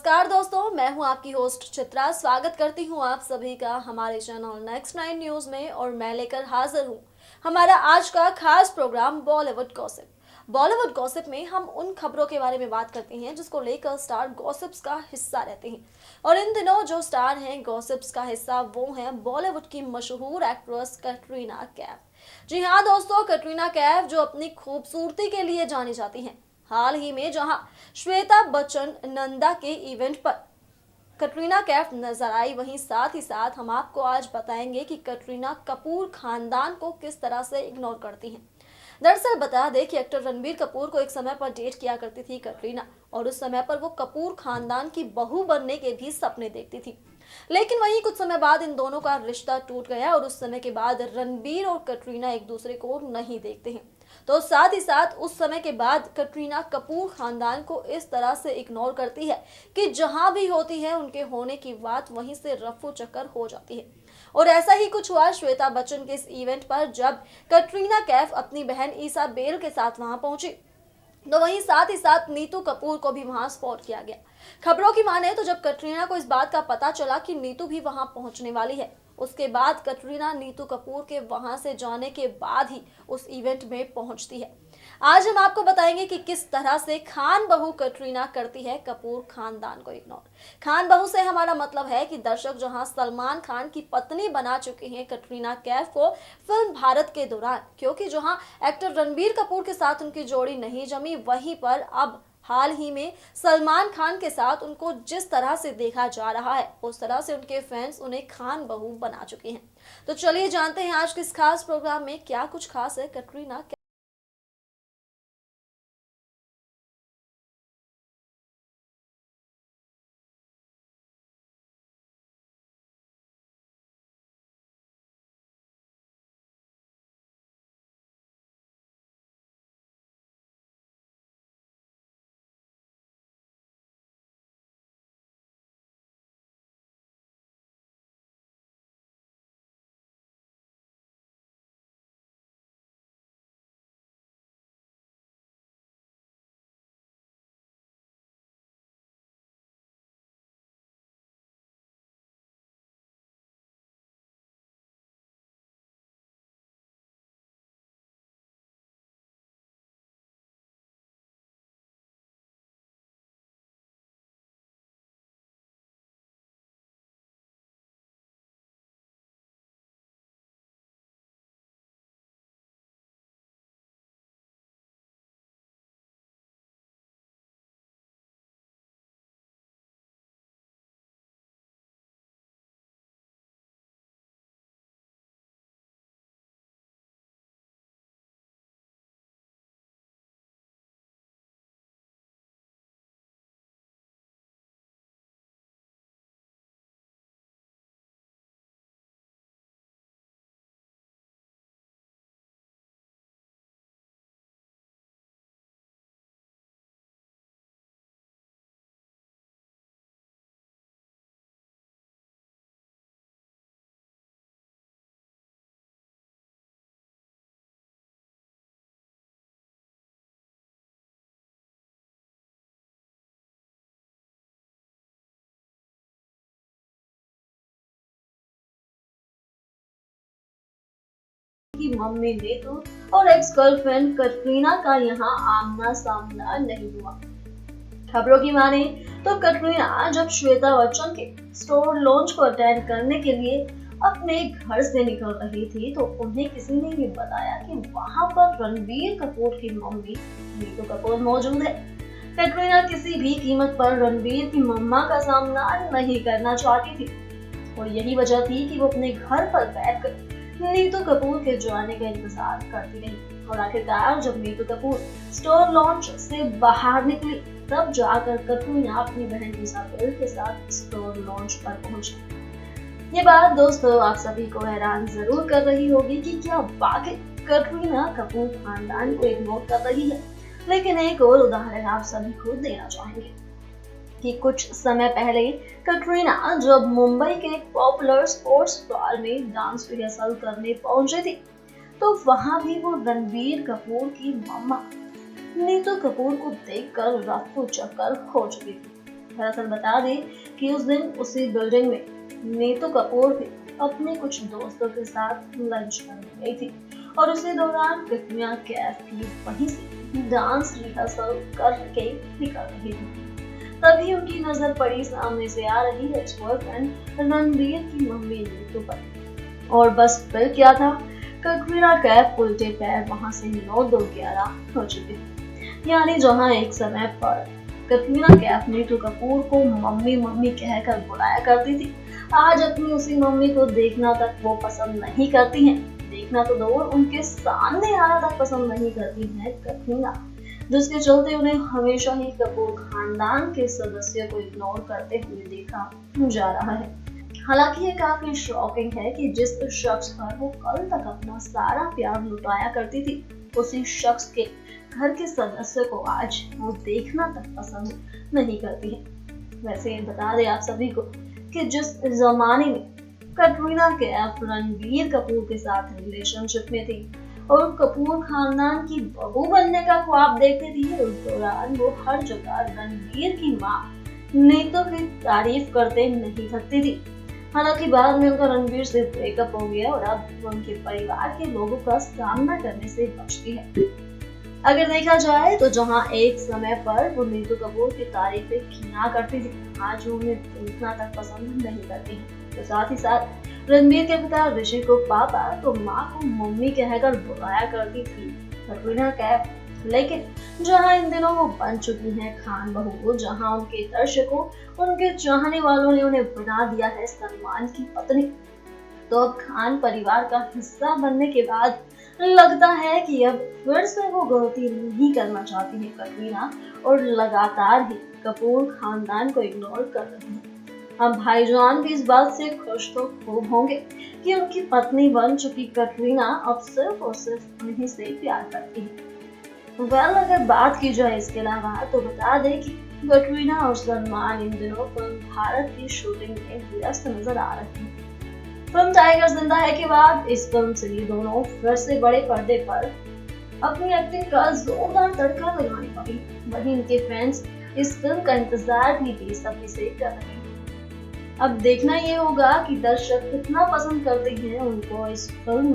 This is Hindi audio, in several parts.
नमस्कार दोस्तों, मैं हूं आपकी होस्ट चित्रा। स्वागत करती हूं आप सभी का हमारे चैनल नेक्स्ट 9 न्यूज में और मैं लेकर हाजिर हूं हमारा आज का खास program Bollywood gossip. Bollywood gossip में हम उन खबरों के बारे में बात करते हैं जिसको लेकर स्टार गॉसिप्स का हिस्सा रहते हैं। और इन दिनों जो स्टार हैं गॉसिप्स का हिस्सा वो हैं बॉलीवुड की मशहूर एक्ट्रेस कैटरीना कैफ। जी हाँ दोस्तों, कैटरीना कैफ जो अपनी खूबसूरती के लिए जानी जाती हैं। हाल ही में जहां श्वेता बच्चन नंदा के इवेंट पर कटरीना कैफ नजर आई, वहीं साथ ही साथ हम आपको आज बताएंगे कि कटरीना कपूर खानदान को किस तरह से इग्नोर करती हैं। दरअसल बता दें कि एक्टर रणबीर कपूर को एक समय पर डेट किया करती थी कटरीना, और उस समय पर वो कपूर खानदान की बहू बनने के भी सपने देखती थी। लेकिन वहीं कुछ समय बाद इन दोनों का रिश्ता टूट गया और उस समय के बाद रणबीर और कटरीना एक दूसरे को नहीं देखते हैं। तो साथ ही साथ उस समय के बाद कटरीना कपूर खानदान को इस तरह से इग्नोर करती है कि जहां भी होती है उनके होने की बात वहीं से रफू चक्कर हो जाती है। और ऐसा ही कुछ हुआ श्वेता बच्चन के इस इवेंट पर, जब कटरीना कैफ अपनी बहन ईसाबेल के साथ वहां पहुंची, तो वहीं साथ ही साथ नीतू कपूर को भी वहां स्पॉट किया गया। खबरों की माने तो जब कटरीना को इस बात का पता चला कि नीतू भी वहां पहुंचने वाली है, उसके बाद कटरीना नीतू कपूर के वहां से जाने के बाद ही उस इवेंट में पहुंचती है। आज हम आपको बताएंगे कि किस तरह से खान बहू कटरीना करती है कपूर खानदान को इग्नोर। खान बहू से हमारा मतलब है कि दर्शक जहां सलमान खान की पत्नी बना चुके हैं कटरीना कैफ को फिल्म भारत के दौरान, क्योंकि जहां एक्टर रणबीर कपूर के साथ उनकी जोड़ी नहीं जमी, वहीं पर अब हाल ही में सलमान खान के साथ उनको जिस तरह से देखा जा रहा है उस तरह से उनके फैंस उन्हें खान बहू बना चुके हैं। तो चलिए जानते हैं आज के इस खास प्रोग्राम में क्या कुछ खास है कटरीना। की मम्मी नीतू और एक्स गर्लफ्रेंड कटरीना का यहां आमना सामना नहीं हुआ। खबरों की माने तो कटरीना जब श्वेता बच्चन के स्टोर लॉन्च को अटेंड करने के लिए अपने घर से निकल रही थी, तो उन्हें किसी ने भी बताया कि वहां पर रणबीर कपूर की मम्मी नीतू कपूर मौजूद है। कटरीना किसी भी कीमत पर रणबीर की मम्मा का सामना नहीं करना चाहती थी, और यही वजह थी कि वो अपने घर पर बैठकर नीतू कपूर के जाने का इंतजार करती रही। और आखिरकार जब नीतू कपूर स्टोर लॉन्च से बाहर निकली, तब जाकर कटरीना अपनी बहन ईसाबेल के साथ स्टोर लॉन्च पर पहुंची। ये बात दोस्तों आप सभी को हैरान जरूर कर रही होगी कि क्या वाकई कटरीना कपूर खानदान को इग्नोर कर रही है। लेकिन एक और उदाहरण आप सभी को देना चाहेंगे कि कुछ समय पहले कटरीना जब मुंबई के एक पॉपुलर स्पोर्ट्स बार में डांस रिहर्सल करने पहुंचे थे, तो वहां भी वो रणबीर कपूर की मम्मा नीतू कपूर को देखकर रफ्तू चक्कर हो चुकी थी। दरअसल बता दें कि उस दिन उसी बिल्डिंग में नीतू कपूर भी अपने कुछ दोस्तों के साथ लंच करने गई थी और उसी दौरान कटरीना कैफ भी वहीं से डांस रिहर्सल करके निकल रही थी। तभी उनकी नजर पड़ी सामने से आ रही एक्स बॉयफ्रेंड रणबीर की मम्मी नीतू पर। और बस फिर क्या था, कटरीना कैफ उल्टे पैर वहां से 9-2-11 हो चुकी थी। यानी जहां एक समय पर कटरीना कैफ नीतू कपूर को मम्मी मम्मी कहकर बुलाया करती थी, आज अपनी उसी मम्मी को देखना तक वो पसंद नहीं करती हैं। देखना तो दूर, उनके सामने आना तक पसंद नहीं करती है कटरीना, जिसके चलते उन्हें हमेशा ही कपूर खानदान के सदस्यों को इग्नोर करते हुए देखा जा रहा है। हालांकि ये काफी शॉकिंग है कि जिस शख्स पर वो कल तक अपना सारा प्यार लुटाया करती थी, उसी शख्स के घर के सदस्य को आज वो देखना तक पसंद नहीं करती है। वैसे बता दें आप सभी को कि जिस जमाने में कटरीना कैफ रणबीर कपूर के साथ रिलेशनशिप में थी और कपूर खानदान की बहू बनने का ख्वाब देखती थी, उस दौरान वो हर जगह रणबीर की मां नीतू की तारीफ करते नहीं थकती थी। हालांकि बाद में उनका रणबीर से ब्रेकअप हो गया और अब वो उनके परिवार के लोगों का सामना करने से बचती है। अगर देखा जाए तो जहां एक समय पर वो नीतू कपूर की तारीफें किया करती थी, आज वो उन्हें देखना तक पसंद नहीं करती है। तो साथ ही साथ रणबीर के पिता ऋषि को पापा तो माँ को मम्मी कहकर बुलाया करती थी कटरीना कैफ। लेकिन जहां इन दिनों वो बन चुकी हैं खान बहू, जहां उनके दर्शकों, उनके चाहने वालों ने उन्हें बना दिया है सलमान की पत्नी, तो अब खान परिवार का हिस्सा बनने के बाद लगता है कि अब फिर से वो गलती नहीं करना चाहती है कटरीना और लगातार ही कपूर खानदान को इग्नोर कर रही है। हम भाईजान भी इस बात से खुश तो खूब होंगे कि उनकी पत्नी बन चुकी कटरीना अब सिर्फ और सिर्फ उन्हीं से प्यार करती है। अगर बात की जाए इसके अलावा तो बता दें कि कटरीना और सलमान इन दिनों फिल्म भारत की शूटिंग में व्यस्त नजर आ रहे हैं। फिल्म टाइगर जिंदा है के बाद इस फिल्म से ये दोनों फिर से बड़े पर्दे पर अपनी एक्टिंग का जोरदार तड़का लगाने वाली। वहीं इनके फैंस इस फिल्म का इंतजार भी बेसब्री से कर रहे हैं। अब देखना ये होगा कि दर्शक कितना पसंद करते हैं उनको इस फिल्म।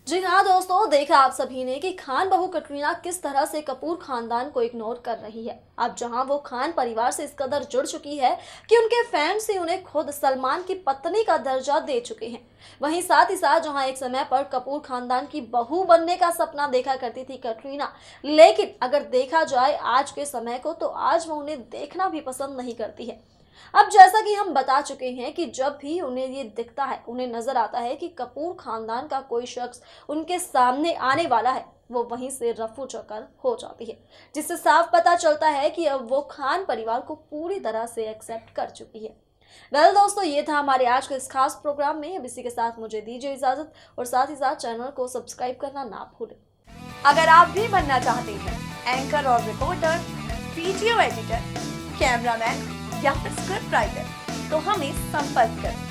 जी हाँ दोस्तों, देखा आप सभी ने कि खान बहू कटरीना किस तरह से कपूर खानदान को इग्नोर कर रही है। अब जहाँ वो खान परिवार से इस कदर जुड़ चुकी है कि उनके फैंस ही उन्हें खुद सलमान की पत्नी का दर्जा दे चुके हैं। वहीं साथ ही साथ जहाँ एक समय पर कपूर खानदान की बहू बनने का सपना देखा करती थी कटरीना, लेकिन अगर देखा जाए आज के समय को तो आज वो उन्हें देखना भी पसंद नहीं करती है। अब जैसा कि हम बता चुके हैं कि जब भी उन्हें ये दिखता है, उन्हें नजर आता है कि कपूर खानदान का कोई शख्स उनके सामने आने वाला है, वो वहीं से रफू चक्कर हो जाती है, जिससे साफ पता चलता है कि अब वो खान परिवार को पूरी तरह से एक्सेप्ट कर चुकी है। वेल दोस्तों, ये था हमारे आज के इस खास प्रोग्राम में। अब इसी के साथ मुझे दीजिए इजाजत और साथ ही साथ चैनल को सब्सक्राइब करना ना भूलें। अगर आप भी बनना चाहते हैं एंकर और रिपोर्टर, वीडियो एडिटर, कैमरामैन या फिर स्क्रिप्ट राइटर, तो हमें संपर्क करें।